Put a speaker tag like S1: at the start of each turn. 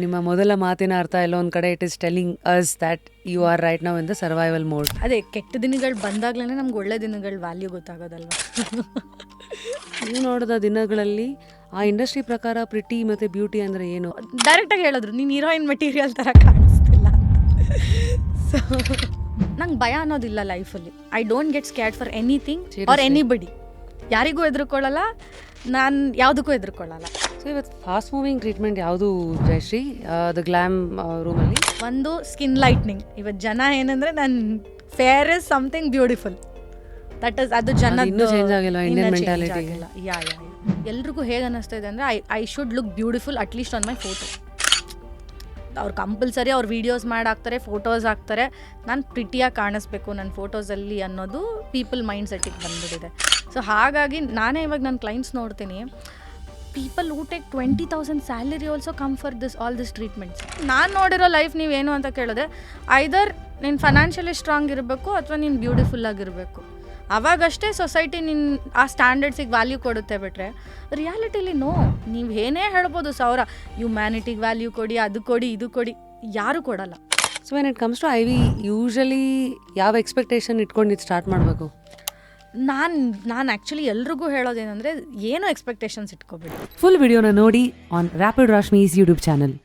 S1: ನಿಮ್ಮ ಮೊದಲ ಮಾತಿನ ಅರ್ಥ ಎಲ್ಲ ಒಂದು ಕಡೆ it is telling us that you are right now in the survival mode.
S2: ಅದೇ ಕೆಟ್ಟ ದಿನಗಳು ಬಂದಾಗ್ಲೇ ನಮ್ಗೆ ಒಳ್ಳೆ ದಿನಗಳ ವ್ಯಾಲ್ಯೂ ಗೊತ್ತಾಗೋದಲ್ವ.
S1: ನೀವು ನೋಡಿದ ದಿನಗಳಲ್ಲಿ ಆ ಇಂಡಸ್ಟ್ರಿ ಪ್ರಕಾರ ಪ್ರಿಟಿ ಮತ್ತು ಬ್ಯೂಟಿ ಅಂದರೆ ಏನು?
S2: ಡೈರೆಕ್ಟಾಗಿ ಹೇಳಿದ್ರು ನೀನು ಹೀರೋಯಿನ್ ಮೆಟೀರಿಯಲ್ ಥರ ಕಾಣಿಸ್ತಿಲ್ಲ. ಸೊ ನಂಗೆ ಭಯ ಅನ್ನೋದಿಲ್ಲ ಲೈಫಲ್ಲಿ. I don't get scared for anything R anybody. ಯಾರಿಗೂ ಹೆದರ್ಕೊಳ್ಳಲ್ಲ, ನಾನು ಯಾವುದಕ್ಕೂ ಹೆದರ್ಕೊಳ್ಳಲ್ಲ.
S1: ಸೊ ಇವತ್ತು ಫಾಸ್ಟ್ ಮೂವಿಂಗ್ ಟ್ರೀಟ್ಮೆಂಟ್ ಯಾವುದು ಜಯಶ್ರೀ ದ ಗ್ಲಾಮ್ ರೂಮಲ್ಲಿ?
S2: ಒಂದು ಸ್ಕಿನ್ ಲೈಟ್ನಿಂಗ್. ಇವತ್ತು ಜನ ಏನಂದರೆ ನಾನು fair is something beautiful, that is ಅದು ಜನ
S1: ಇನ್ನೂ ಚೇಂಜ್ ಆಗಿಲ್ಲ ಇಂಡಿಯನ್ ಮೆಂಟಾಲಿಟಿ.
S2: ಎಲ್ರಿಗೂ ಹೇಗೆ ಅನ್ನಿಸ್ತಾ ಇದೆ ಅಂದರೆ I should look beautiful at least on my photo. ಅವ್ರು ಕಂಪಲ್ಸರಿ ಅವ್ರು ವೀಡಿಯೋಸ್ ಮಾಡಾಕ್ತಾರೆ, ಫೋಟೋಸ್ ಹಾಕ್ತಾರೆ, ನಾನು ಪ್ರಿಟಿಯಾಗಿ ಕಾಣಿಸ್ಬೇಕು ನನ್ನ ಫೋಟೋಸಲ್ಲಿ ಅನ್ನೋದು ಪೀಪಲ್ ಮೈಂಡ್ ಸೆಟ್ಟಿಗೆ ಬಂದ್ಬಿಟ್ಟಿದೆ. ಸೊ ಹಾಗಾಗಿ ನಾನೇ ಇವಾಗ ನನ್ನ ಕ್ಲೈಂಟ್ಸ್ ನೋಡ್ತೀನಿ, people who take 20,000 salary also come for all this treatments. ನಾನು ನೋಡಿರೋ ಲೈಫ್ ನೀವೇನು ಅಂತ ಕೇಳಿದ್ರೆ ಐದರ್ ನೀನು ಫೈನಾನ್ಷಿಯಲಿ ಸ್ಟ್ರಾಂಗ್ ಇರಬೇಕು ಅಥವಾ ನೀನು ಬ್ಯೂಟಿಫುಲ್ ಆಗಿರಬೇಕು. ಅವಾಗಷ್ಟೇ ಸೊಸೈಟಿ ನಿನ್ನ ಆ ಸ್ಟ್ಯಾಂಡರ್ಡ್ಸಿಗೆ ವ್ಯಾಲ್ಯೂ ಕೊಡುತ್ತೆ. ಬಿಟ್ರೆ ರಿಯಾಲಿಟಿಲಿ ನೋ. ನೀವು ಏನೇ ಹೇಳ್ಬೋದು, ಸಾವಿರ ಹ್ಯುಮ್ಯಾನಿಟಿಗೆ ವ್ಯಾಲ್ಯೂ ಕೊಡಿ, ಅದು ಕೊಡಿ, ಇದು ಕೊಡಿ, ಯಾರೂ ಕೊಡಲ್ಲ.
S1: So when it comes to I we usually ಯಾವ ಎಕ್ಸ್ಪೆಕ್ಟೇಷನ್ ಇಟ್ಕೊಂಡು ಇದು ಸ್ಟಾರ್ಟ್ ಮಾಡಬೇಕು?
S2: ನಾನು ಆ್ಯಕ್ಚುಲಿ ಎಲ್ರಿಗೂ ಹೇಳೋದೇನೆಂದರೆ, ಏನೋ ಎಕ್ಸ್ಪೆಕ್ಟೇಷನ್ಸ್ ಇಟ್ಕೋಬೇಡಿ.
S1: ಫುಲ್ ವಿಡಿಯೋನ ನೋಡಿ ಆನ್ ರ್ಯಾಪಿಡ್ ರಾಶ್ಮೀಸ್ ಯೂಟ್ಯೂಬ್ ಚಾನಲ್.